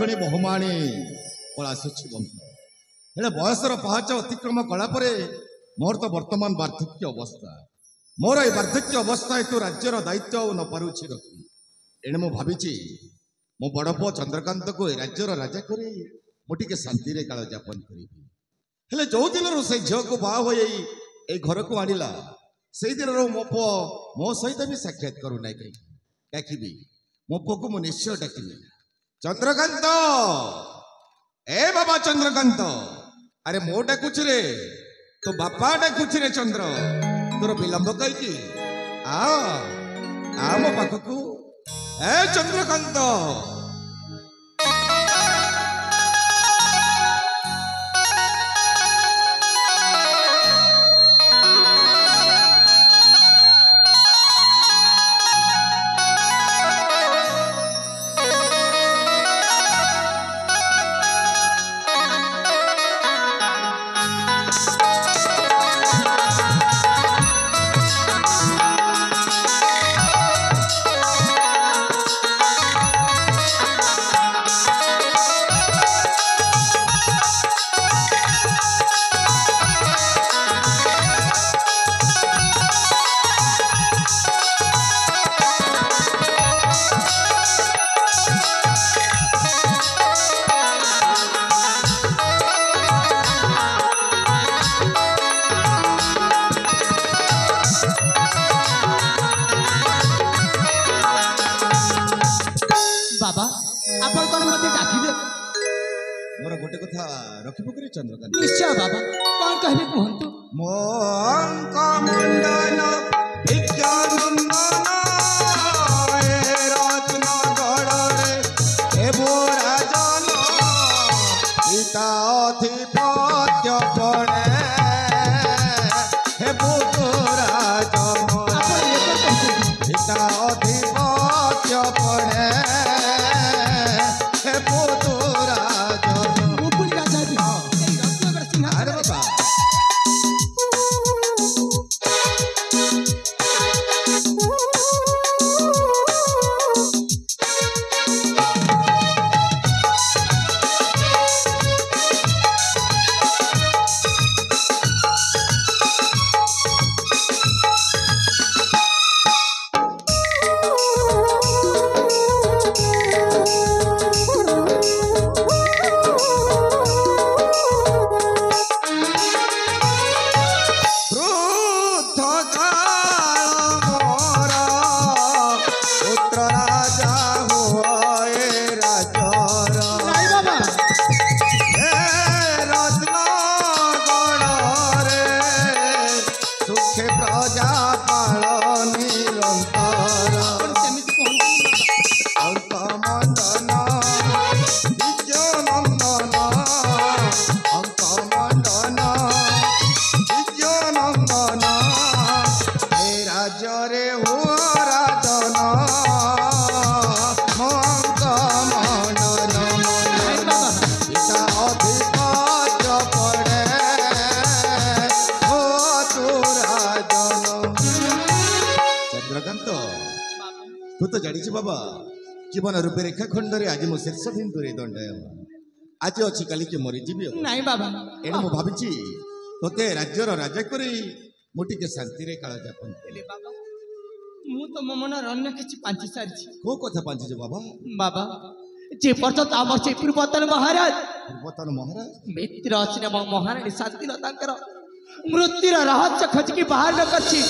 ଶୁଣି ବହୁମାଣୀ ପଳା ଆସୁଛି ବନ୍ଧୁ। ହେଲେ ବୟସର ପାହାଚ ଅତିକ୍ରମ କଲା ପରେ ମୋର ତ ବର୍ତ୍ତମାନ ବାର୍ଦ୍ଧକ୍ୟ ଅବସ୍ଥା। ମୋର এই ବାର୍ଦ୍ଧକ୍ୟ ଅବସ୍ଥା ହେତୁ ରାଜ୍ୟର ଦାୟିତ୍ୱ ଆଉ ନ ପାରୁଛି ରଖି। ଏଣେ ମୁଁ ଭାବିଛି ମୋ ବଡ଼ ପୁଅ ଚନ୍ଦ୍ରକାନ୍ତକୁ ଏ ରାଜ୍ୟର ରାଜା କରି ମୁଁ ଟିକେ ଶାନ୍ତିରେ କାଳ ଯାପନ କରିବି। ହେଲେ ଯେଉଁ ଦିନରୁ ସେଇ ଝିଅକୁ ବାହା ହୋଇ ଏଇ ଘରକୁ ଆଣିଲା ସେଇ ଦିନରୁ ମୋ ପୁଅ ମୋ ସହିତ ବି ସାକ୍ଷାତ କରୁନାହିଁ। କାହିଁକି ଡାକିବି ମୋ ପୁଅକୁ ମୁଁ ନିଶ୍ଚୟ ଡାକିବି। ଚନ୍ଦ୍ରକାନ୍ତ, ଏ ବାବା ଚନ୍ଦ୍ରକାନ୍ତ, ଆରେ ମୋ ଡାକୁଛି ରେ, ତୋ ବାପା ଡାକୁଛି ରେ ଚନ୍ଦ୍ର। ତୋର ବିଳମ୍ବ କାହିଁକି? ଆ ମୋ ପାଖକୁ, ଏ ଚନ୍ଦ୍ରକାନ୍ତ। मोर गोटे कथा रखिबो कि चंद्रकांत? निश्चय बाबा, कौन कहबे कहंतु? मो अंक मंडन विज्ञानंदन रत्नगढ़ रे हेबो राजन पिता अधिपत्य पड़े हेबो राजन पिता अधिपत्य पड़े हेबो तू तो जानी बाबा जीवन रूपे रेखा खंडरे आज मो शीर्ष बिंदु दंडायमान आज अच्छी काली के मरीजी नहीं बाबा एणु मु भावी तोते राज्यर राजा करी मुटिके शांति रे काल जापन बाबा मु तो मो मन अन्य किछि पांची सारी को कथा पांची बाबा बाबा जे पर्यंत आमर से पूर्वतन महाराज मित्र अछि न महारानी शांति लतांकर मृत्युर रहस्य खोज की बाहर न करछि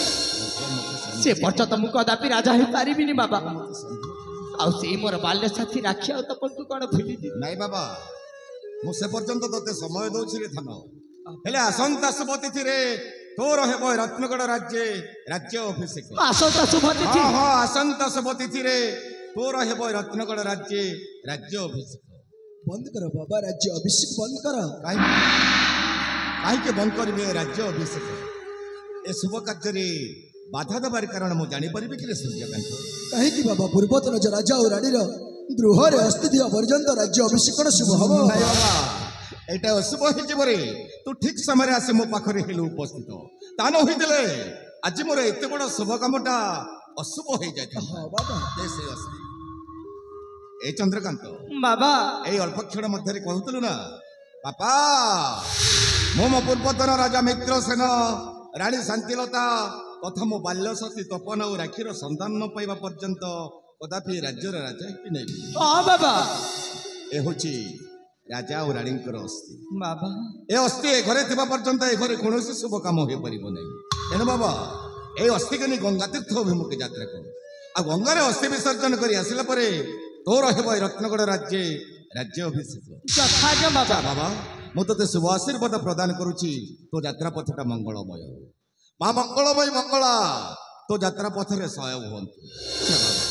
से पर्यंत मु कदापि राजा ही पारिबिनी बाबा आउ से मोर बाल्य साथी राखी आ तपन तू कोन भूली दी नाही बाबा मु से पर्यंत तोते समय दउछि रे थानो हेले असंता सुबतिथि रे तोर हेबो रत्नगढ़ राज्य अभिषेक असंता सुबतिथि हां असंता सुबतिथि रे तोर हेबो रत्नगढ़ राज्य अभिषेक बंद करो बाबा राज्य अभिषेक बंद करो काहे के बंद करबे राज्य अभिषेक ए शुभ कार्य रे बाधा दबार कारण मु जानी परिबे कि रे सूर्यकांत काहे कि बाबा पूर्वतन जो राजा और रानी रो द्रोह रे अस्तित्व पर्यंत राज्य अभिषेक शुभ हबो नाही बाबा एटा अशुभ हे जबरे तू ठीक समय रे आसे मो पाखरे हेलु उपस्थित ता न होइतले आज मोर एते बड़ शुभ कामटा अशुभ हो जाय हां बाबा देसे असली ए चंद्रकांत बाबा এই অল্প ক্ষণ মধ্যে কহুতলু না বাপা মো মো পূর্বতন রাজা মিত্র সেন রানী শান্তিলতা তথা মো বাল্য সতী তপন ও রাখির সন্ধান ন পাইবা পর্যন্ত কদাপি রাজ্যর রাজা হেবি নাই। हाँ बाबा এ হচ্ছে রাজা ও রানীঙ্কর অস্থি। बाबा এ অস্থি এ ঘরে থিবা পর্যন্ত এ ঘরে কৌশি শুভ কাম হয়ে পারিব নাই। তেণু বাবা এই অস্থিকে নেই গঙ্গা তীর্থ অভিমুখে যাত্রা কর আর গঙ্গারে অস্থি বিসর্জন করে আসিলা পরে তোর ହେବ এই রত্নগড় রাজ্যে রাজ্য অভিষেক। যথার্থ বাবা বাবা ମୁଁ ତୋତେ ଶୁଭ ଆଶୀର୍ବାଦ ପ୍ରଦାନ କରୁଛି ତୋ ଯାତ୍ରା ପଥଟା ମଙ୍ଗଳମୟ ହେଉ। ମା ମଙ୍ଗଳମୟ ମଙ୍ଗଳା ତୋ ଯାତ୍ରା ପଥରେ ସହାୟ ହୁଅନ୍ତୁ। ଜୟ ବାବା।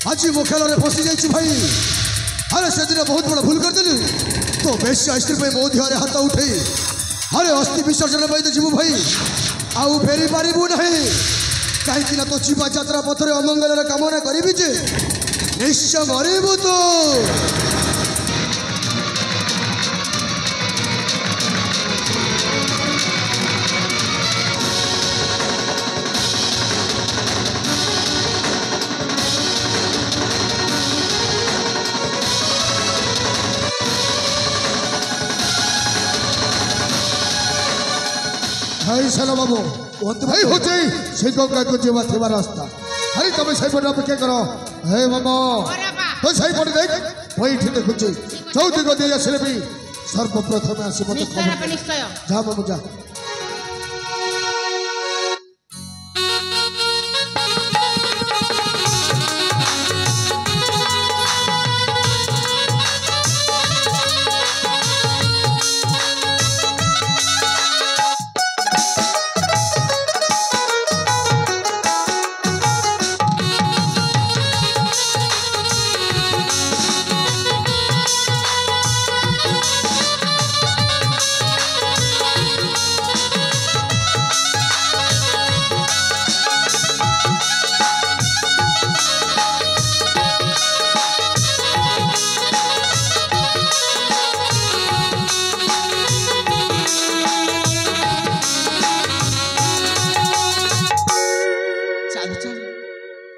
आज मो खेल फसी जाइए भाई। अरे से दिन बहुत बड़ा भूल करदेलु तो बेश्या स्त्री पे मो देह हाथ उठे अरे अस्थि विसर्जन तो जीवु भाई आउ फेरी पारिबु नहीं कहीं तो जीवा यात्रा पथरे अमंगल कामना करी जे निश्चय मरबू तो भाई साला बाबू भाई होते से गंगा को जीवा थे रास्ता। अरे तुम सही पट अपेक्षा करो हे मामा तो सही पट देख बैठ देखुचे चौथी को दिया से भी सर्वप्रथम आसी मत निश्चय जा मामू जा।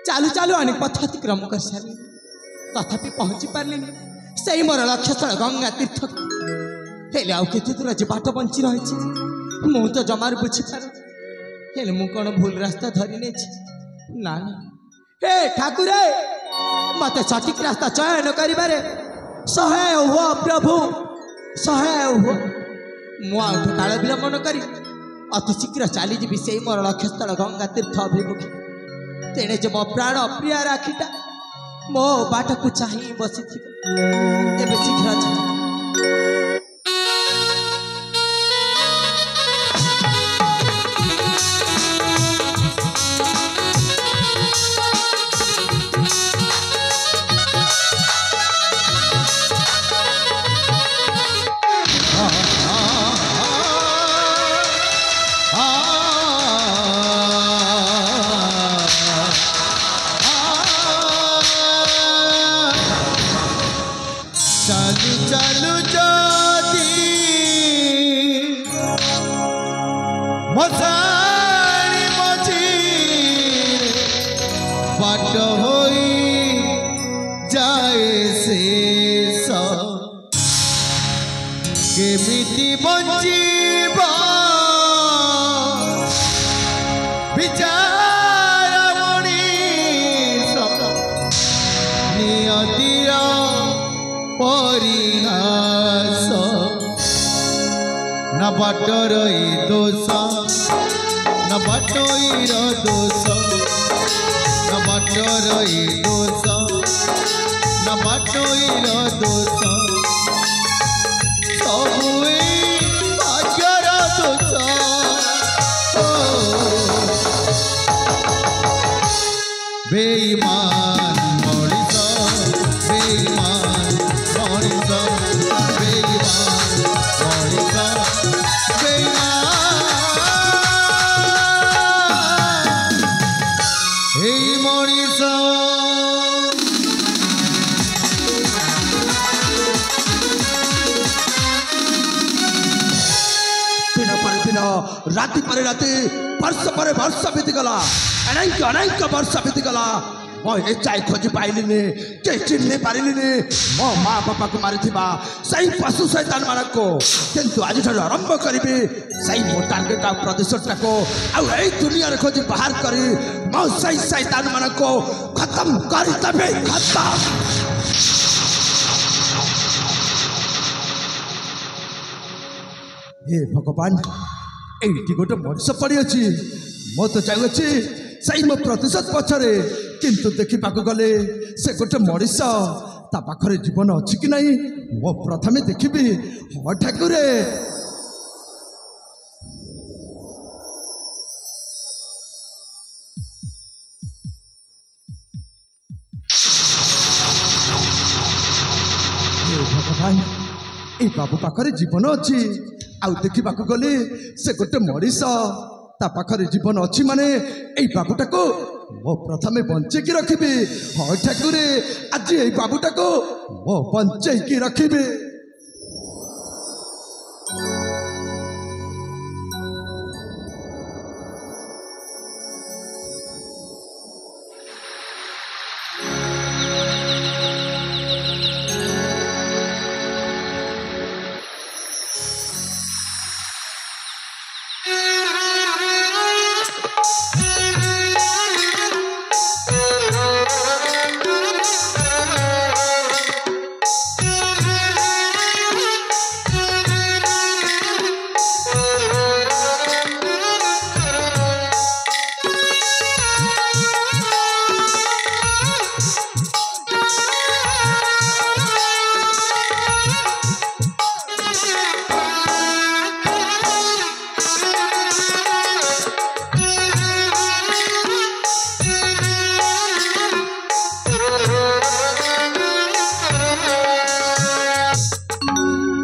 चालू चालू अनेक पथ अतिक्रम कर सारे तथापि पहुंची पारे से मोर लक्ष्य स्थल गंगा तीर्थ हेले आउ केते दूर जे बाट बंची रही मु तो जमार बुझीपार हेले मु कौन भूल रास्ता धरी नहीं ना हे ठाकुर मत सठिक रास्ता चयन करिबारे सहाय हुआ प्रभु सहाय हुआ मुझे काल विलंब न करी अति शीघ्र चलीजी से मोर लक्ष्य स्थल गंगा तीर्थ अभिमुखी तेणे जो मो प्राण प्रिय राखीटा मो बाट को चाह बसी शीघ्र चालू परिहास न बाटर दोष न बाटर दोष न बाटर दोष न बाटर दोष सबु भाग्यर दोष बेईमान मଣିଷ बेईमान मଣିଷ बेईमान मଣିଷ बेईमान এই মଣିষ दिन पर दिन राति पर राति वर्ष पर वर्ष बीतीगला अनेक अनेक वर्ष बीतीगला मो एचाई खोजी पाइलिनी के चिन्ह पारिलिनी मो माँ बापा को मारी सही पशु शैतान मान को किंतु आज आरंभ करी सही मो टार्गेट आ प्रतिशोधटा को आई दुनिया खोजी बाहर करी मो सही शैतान मान को खत्म कर देबे खत्म हे भगवान एटी गोटे मनुष्य पड़ी अच्छी मो तो चाहूँगी सही मो प्रतिशोध पछरे किंतु देखा गले से गोटे मनुष्य ता पाखरे जीवन अच्छी कि नहीं मो प्रथमे देखी हाँ ठाकुर भगवान ए बाबू पाखरे जीवन अच्छी आउ देखा गले से गोटे मनीष ता पाखरे जीवन अच्छी माने ए बाबूटा को मो प्रथमे बंचेकी रखी हाँ ठाकुर आज ए बाबूटा को मो बंचेकी रखी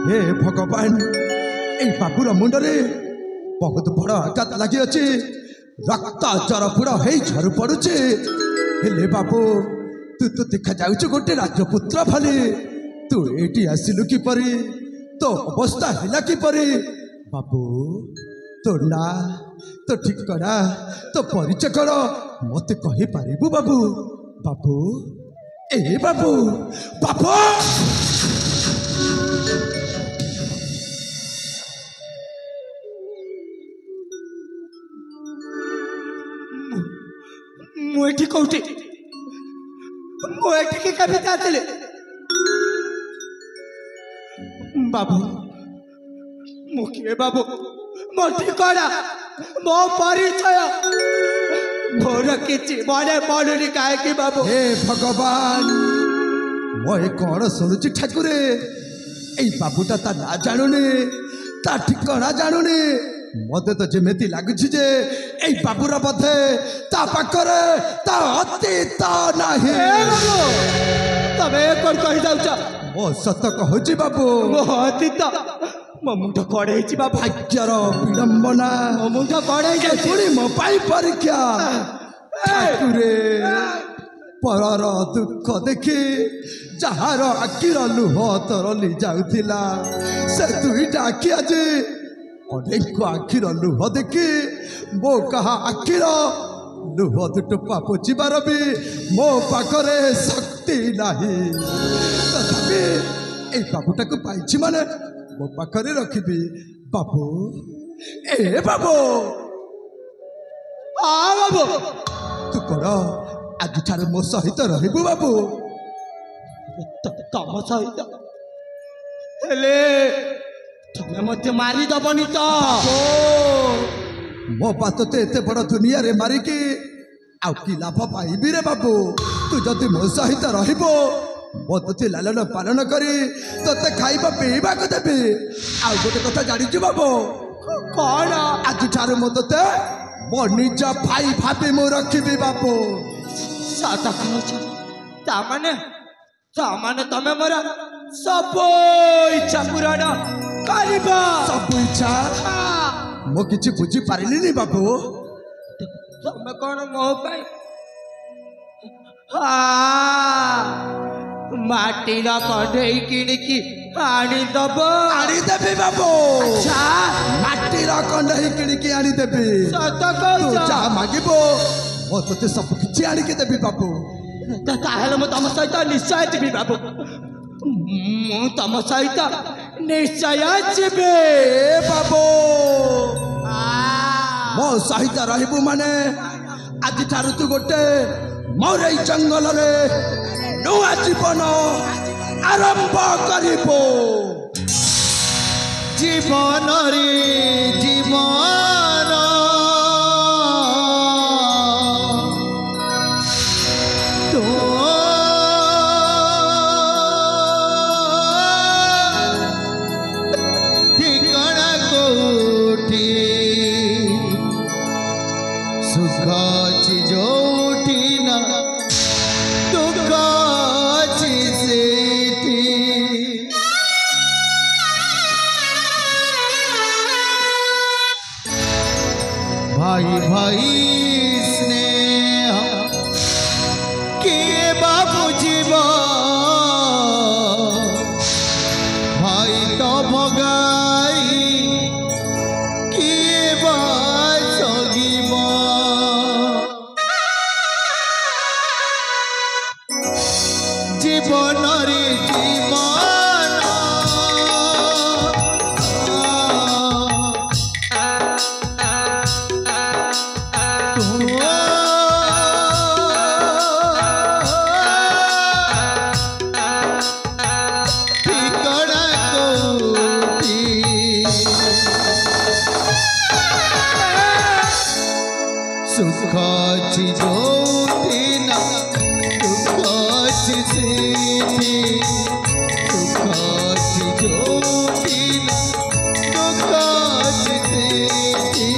हे भगवान ए बाबूर मुंडरे बहुत बड़ आघात लगी अच्छे रक्त जरफुड़ हो झर पड़ुचे हेले बाबू तू तो देखा जाऊ गोटे राजपुत्र भली तू एटी आसिलु किपरि तो अवस्था है किपरि बाबू तो ना तो ठिकना तो परिचय कर मत कही पारिबु बाबू बाबू ए बाबू बाबू मुझे कौटी मुझे की कविता चले बाबू मुखे बाबू मो ठिकाना मो परिचय मोर किछि मने पड़ुनी काहे बाबू हे भगवान मोए कौन शुणुची ठाकुर ए बाबूटा ता ना जानुनी ता ठिकाना जानुनी मते तो जेमेती लागुछि जे ए बाबूर बधे ता पाखरे ता अतीत नाही बाबू तबे कोन कहि जाउछ मो सत कहूची बाबू मो अतीत मो मुंड कड़े बाबू भाग्यर विडंबना मो मुंड कड़े पुणी मो पाई परीक्षा ठाकुरे परर दुख देखी जार आखिर लुह तरली जाउथिला से दुईटा आखि आज अनेक आखिर लुह देखी मो कहा आखिर लुह दुटुपा पोछिबार भी मो पाखरे शक्ति नाही तथापि ए बाबूटा को पाइछि माने मो पाखरे रखिबी बाबू ए बाबू बाबू तू कर आज ठार मो सहित रहबू बाबू तम सहित ହେଲେ ତମେ ମତେ ମାରିଦବନି ତ? ମୋ ତତେ ଏତେ ବଡ଼ ଦୁନିଆରେ ମାରିକି ଆଉ କି ଲାଭ ପାଇବି ରେ ବାବୁ? ତୁ ଯଦି ମୋ ସହିତ ରହିବ ମୁଁ ତତେ ଲାଲନ ପାଳନ କରି ତତେ ଖାଇବା ପିଇବାକୁ ଦେବି। ଆଉ ଗୋଟେ କଥା ଜାଣିଛୁ ବାବୁ? କଣ? ଆଜିଠାରୁ ମୁଁ ତତେ ମୋ ନିଜ ଭାଇ ଭାବି ମୁଁ ରଖିବି ବାବୁ। ସତ କହୁଛ? ତାମାନେ ତମେ ମୋର ସବୁ ଇଚ୍ଛା ପୂରଣ କରିବ? ସବୁ ଇଚ୍ଛା? ମୁଁ କିଛି ବୁଝିପାରିଲିନି ବାବୁ। ତମେ କଣ ମୋ ପାଇଁ ମାଟିର କଣ୍ଢେଇ କିଣିକି ଆଣିଦବ? ଆଣିଦେବି ବାବୁ। ମାଟିର କଣ୍ଢେଇ କିଣିକି ଆଣିଦେବି। ସତ ତୁ କହୁଛ? ଯାହା ମାଗିବ ମୁଁ ତତେ ସବୁ କିଛି ଆଣିକି ଦେବି ବାବୁ। ତାହେଲେ ମୁଁ ତମ ସହିତ ନିଶ୍ଚୟ ଯିବି ବାବୁ। ମୁଁ ତମ ସହିତ ନିଶ୍ଚୟ ଯିବି ବାବୁ। ମୋ ସହିତ ରହିବୁ ମାନେ ଆଜିଠାରୁ ତୁ ଗୋଟେ ମୋର ଏଇ ଜଙ୍ଗଲରେ ନୂଆ ଜୀବନ ଆରମ୍ଭ କରିବୁ। ଜୀବନରେ ଜୀବନ ତୋ ଠିକଣା କୋଉଠି ସୁଖ ଅଛି ଯୋଉଠି ନା ଦୁଃଖ ଅଛି ସେଇଠି। भाई भाई स्नेह किए बाबू जीव भाई तो भगाई किए बा सगीब जीवन रे सुख अछि जोठी ना दुख अछि सेठी सुख अछि जोठी ना दुख अछि सेठी।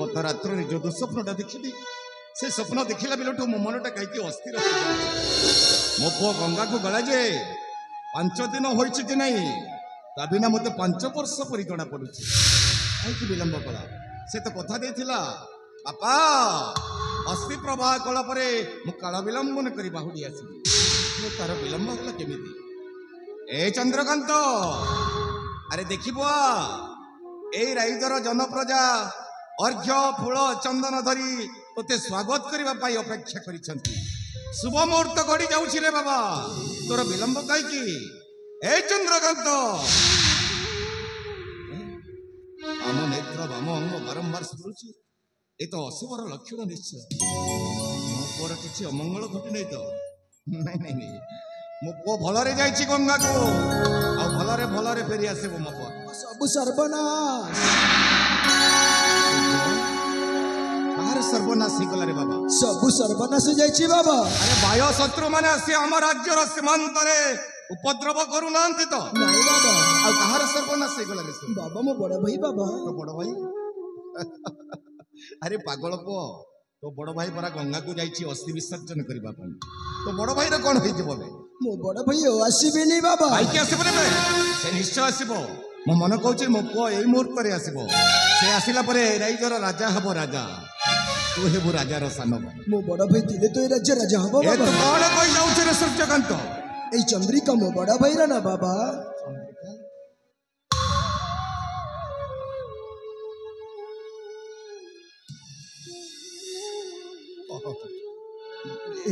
ଗତ ରାତ୍ରରେ ଯୋଉ ଦୁଃସ୍ୱପ୍ନଟା ଦେଖିଲି ସେ ସ୍ୱପ୍ନ ଦେଖିଲା ବେଳଠୁ ମୋ ମନଟା କାହିଁକି ଅସ୍ଥିର। ମୋ ପୁଅ ଗଙ୍ଗାକୁ ଗଲା ଯେ 5 ଦିନ ହୋଇଛି କି ନାହିଁ ତା ବିନା ମୋତେ 5 ବର୍ଷ ପରି ଜଣା ପଡୁଛି। କାହିଁକି ବିଳମ୍ବ କଲା? ସେ ତ କଥା ଦେଇଥିଲା ବାପା ଅସ୍ଥି ପ୍ରବାହ କଲା ପରେ ମୁଁ କାଳ ବିଳମ୍ବନ କରି ବାହୁଡ଼ି ଆସିବି। ତାର ବିଳମ୍ବ ହେଲା କେମିତି? ଏ ଚନ୍ଦ୍ରକାନ୍ତ ଆରେ ଦେଖିବ ଏଇ ରାଇଜର ଜନପ୍ରଜା अर्घ्य फूल चंदन धरी तोते स्वागत करने अपेक्षा करिसंती। शुभ मुहूर्त गड़ी जाउछि रे बाबा, तोर विलंब कहीं ए चंद्रकांत आम नेत्र बाम अंग बारंबार सुधुछि। ए तो अशुभर लक्षण निश्चय। मो पुअर किछि अमंगल घटी नहीं तो? नहीं नहीं नहीं, मो पुओ भलरे जाइछि गंगा को आ भलरे भलरे फेरी आसीबो मो पुओ। सब सर्वनाश सर्वनाश गला रे बाबा। सब सर्वनाश जाइछि बाबा। अरे बाह्य शत्रु माने आसी हम राज्यर सीमांत रे उपद्रव करू नांती तो? नहीं बाबा। आ कहार सर्वनाश गला रे? बाबा मो बड़ भाई बाबा। तो बड़ भाई अरे पागल पो तो बड़ भाई परा गंगा को जाइछि अस्थि विसर्जन करबा पई। तो बड़ भाई रे कोन होई जबो? मो बड़ भाई आसीबिनी बाबा। भाई के आसीबो रे? से निश्चय आसीबो। मो मन कहउछि मो पुओ एई मुहूर्त रे आसीबो। से आसिला परे राइजर राजा हबो राजा। तू हेबु राजार सान भाई। मो बड़ भाई थिले तो ए राज्य राजा हबो ए बाबा। तो कोन कहि जाउछ रे सूर्यकांत? এই চন্দ্রিকা মো বড় ভাইরা না বাবা।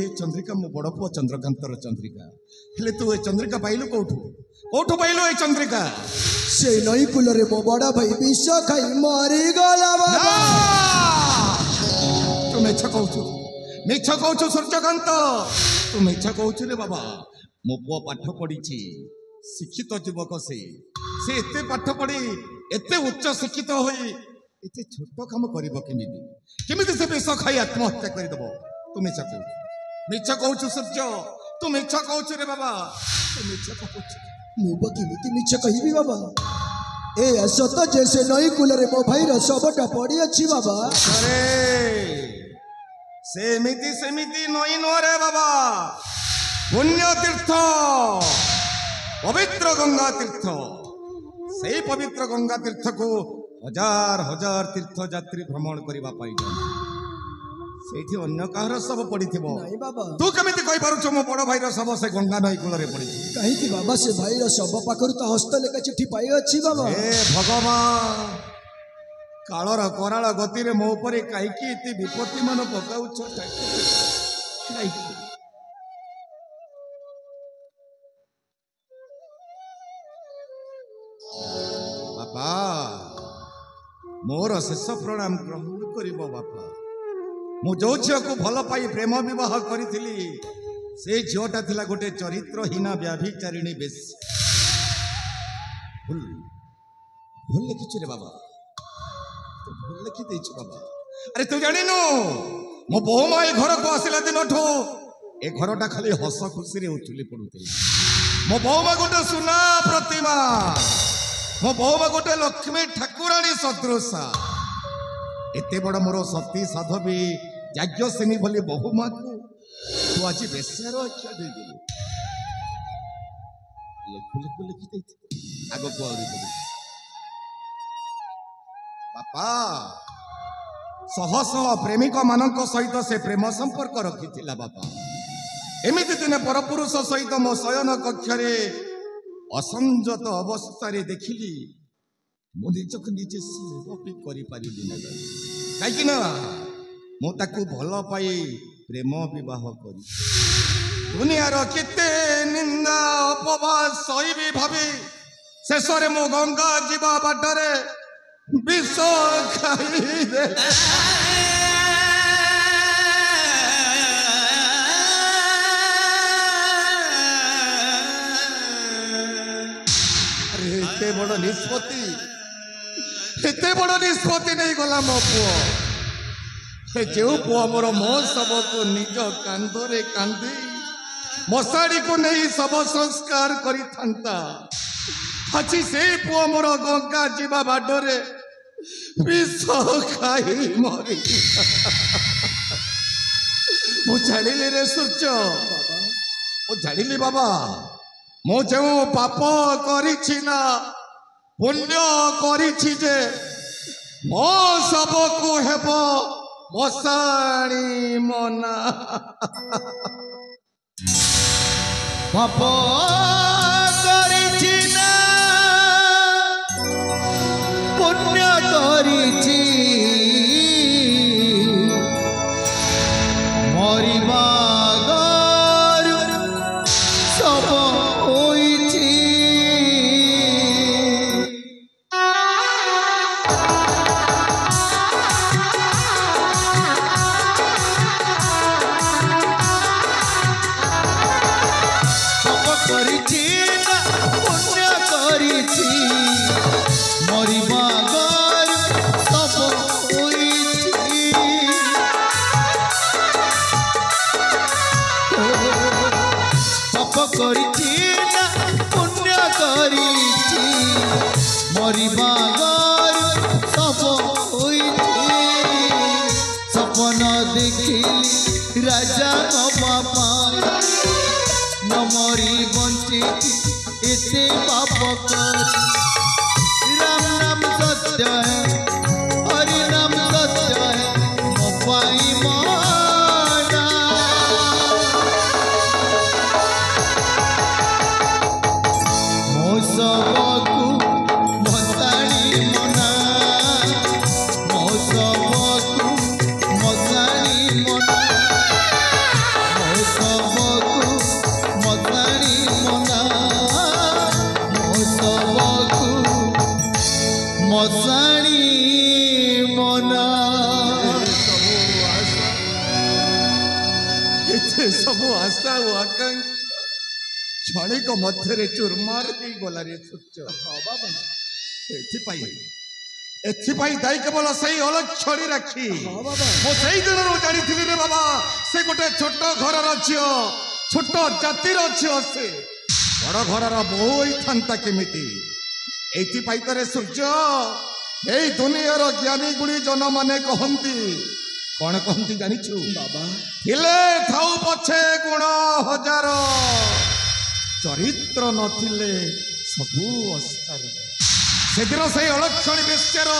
ए चंद्रिका मो बड़ पुआ चंद्रकांतर चंद्रिका हेले तू ए चंद्रिका पाइलु कोठू कोठू पाइलु ए चंद्रिका से नई कुलरे मो बड़ा भाई विष खाई मरी गला बाबा। तू मिछ कहू सूर्यकांत तू मिछ कहू रे बाबा मो पुआ पाठ पढ़ी शिक्षित युवक से एते पाठ पढ़ी एते उच्च शिक्षित होई एते छोट काम करिबो केमिति से विष खाई आत्महत्या करदेव तू मिछ कहू सूर्य तू मिछ कहू रे बाबा तू मिछ कहू मुबा केमिति मिछ कहिबी बाबा। ए सत जैसे नई कुलरे मो भाई रो सबटा पड़ी अछि बाबा। अरे सेमिति नई नो रे बाबा पुण्य तीर्थ पवित्र गंगा तीर्थ से पवित्र गंगा तीर्थ को हजार हजार तीर्थ यात्री भ्रमण करबा पाई सेठी अन्य काहर सब पड़िथिबो नहीं बाबा। तू केमिति कहि पारुछ मो बड़ भाई रो सब से गंगा नई कुलरे पड़ी कहीं कि बाबा से भाई रो सब पाखरु तो हस्तलेखा चिट्ठी पाई अछि बाबा। हे भगवान कालर कराल गति रे मो उपरे काईकी इति विपत्ति मन पकाउछ काईकी बापा मोर शेष प्रणाम ग्रहण करिबो बापा मु जो झील को भल पाई प्रेम विवाह करी से झीलटा थिला गोटे चरित्रहीना व्याभिचारिणी बेश भूल भूल लिखी रे बाबा तू भूल लिखी देछु बाबा। अरे तू जानिनु मो बहु माई घर को आसिला दिन ठो ए घरटा खाली हस खुशी रे उछुली पड़ुथिला मो बहु मा गोटे सुना प्रतिमा मो बहु मा गोटे लक्ष्मी ठाकुराणी सदृशा एते बड़ मोर सती साधवी याज्ञसेनी भली बहु माँ को तू आज बेश्यार आख्या दे दिलु लेखु लेखु लिखि देछि आगो को आउरी पड़ी बापा शह शह प्रेमिक मानक सहित से प्रेम संपर्क रखिथिला बापा एमिति दिने परपुरुष सहित मो शयन कक्षरे असंजत अवस्था देखिली मो निजक निजे भी करी कहीं मु ताकू भल पाई प्रेम विवाह करी दुनियार केते निंदा अपवाद सही भावी शेष में मो गंगा जीवा बाटरे विष खाई दे एते बड़ निष्पत्ति नहीं गला मो पुओ जो पुओ मोर मो सब को निज कांधरे कांधी मशाड़ी को नहीं सब संस्कार करी थांता अच्छी से पुओ मोर गंगा जीवा बाडरे विष खाई मरी मु जानिली रे सूर्य मु जानिली बाबा मो जो पाप करिछि ना पुण्य करिछि जे मो सब को हेबो मसाणी मना पाप करिछि ना पुण्य करिछि मरिबा गरु सब होइछि मरिबा गरु सब होइछि पाप करिछि ना पुण्य करिछि मरिबा गरु सब होइछि सपन देखिली राजा बापा न मरी बंची एते पाप कर राम नाम सत्य है हरि नाम सत्य है मो पाई मना ଏଇଠି ସବୁ ଆଶା ଓ ଆକାଂକ୍ଷା କ୍ଷଣିକ ମଧ୍ୟରେ ଚୁରମାର ହେଇଗଲା ରେ ସୂର୍ଯ୍ୟ। ଏଥିପାଇଁ ଦାୟୀ କେବଳ ସେଇ ଅଲକ୍ଷଣୀ ରାକ୍ଷୀ। ମୁଁ ସେଇ ଦିନରୁ ଜାଣିଥିଲି ରେ ବାବା, ସେ ଗୋଟେ ଛୋଟ ଘରର ଝିଅ, ଛୋଟ ଜାତିର ଝିଅ। ସେ ବଡ଼ ଘରର ବୋହୂ ହେଇଥାନ୍ତା କେମିତି? ଏଇଥିପାଇଁ ତ ରେ ସୂର୍ଯ୍ୟ ଏଇ ଦୁନିଆର ଜ୍ଞାନୀ ଗୁଣି ଜନମାନେ କହନ୍ତି, କଣ କହନ୍ତି ଜାଣିଛୁ ବାବା? ଥିଲେ ଥାଉ ପଛେ ଗୁଣ ହଜାର, ଚରିତ୍ର ନଥିଲେ ସବୁ ଅସାର। ସେଦିନ ସେଇ ଅଲକ୍ଷଣୀ ବେଶ୍ୟାର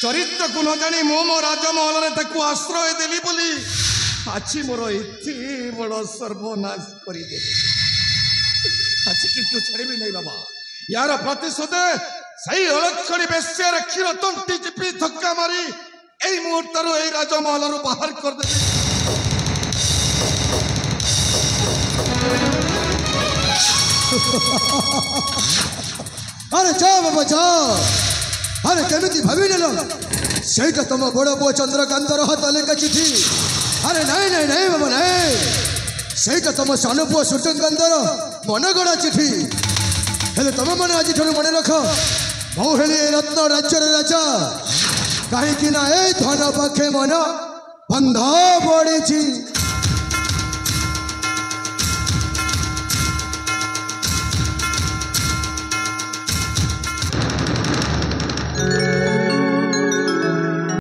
ଚରିତ୍ରକୁ ନ ଜାଣି ମୁଁ ମୋ ରାଜମହଲରେ ତାକୁ ଆଶ୍ରୟ ଦେଲି ବୋଲି ଆଜି ମୋର ଏତେ ବଡ଼ ସର୍ବନାଶ କରିଦେଲି। ଆଜି କିନ୍ତୁ ଛାଡ଼ିବି ନାହିଁ ବାବା। ୟାର ପ୍ରତିଶୋଧ ସେଇ ଅଲକ୍ଷଣୀ ବେଶ୍ୟାର କ୍ଷୀର ତଣ୍ଟି ଚିପି ଧକ୍କା ମାରି এই মুহূর্তରୁ এই ରାଜମହଲରୁ ବାହାର କରିଦେବି। আরে যাও বাবা যাও। আরে কেমিতি ভাবি নেল সেইটা তোমার বড় পুଅ চন্দ্রকান্তর হাত লেখা চিঠি? আরে নাই নাই নাই বাবা নাই, সেইটা তোমার সান পুଅ সূর্যকান্তর মনগড়া চিঠি। ହେଲେ ତମେ ମାନେ ଆଜିଠାରୁ ମନେ ରଖ, ମୁଁ ହେଲି ଏ ରତ୍ନ ରାଜ୍ୟର ରାଜା। କାହିଁକି ନା ଏଇ ଧନ ପାଖେ ମନ ବନ୍ଧ ପଡ଼ିଛି।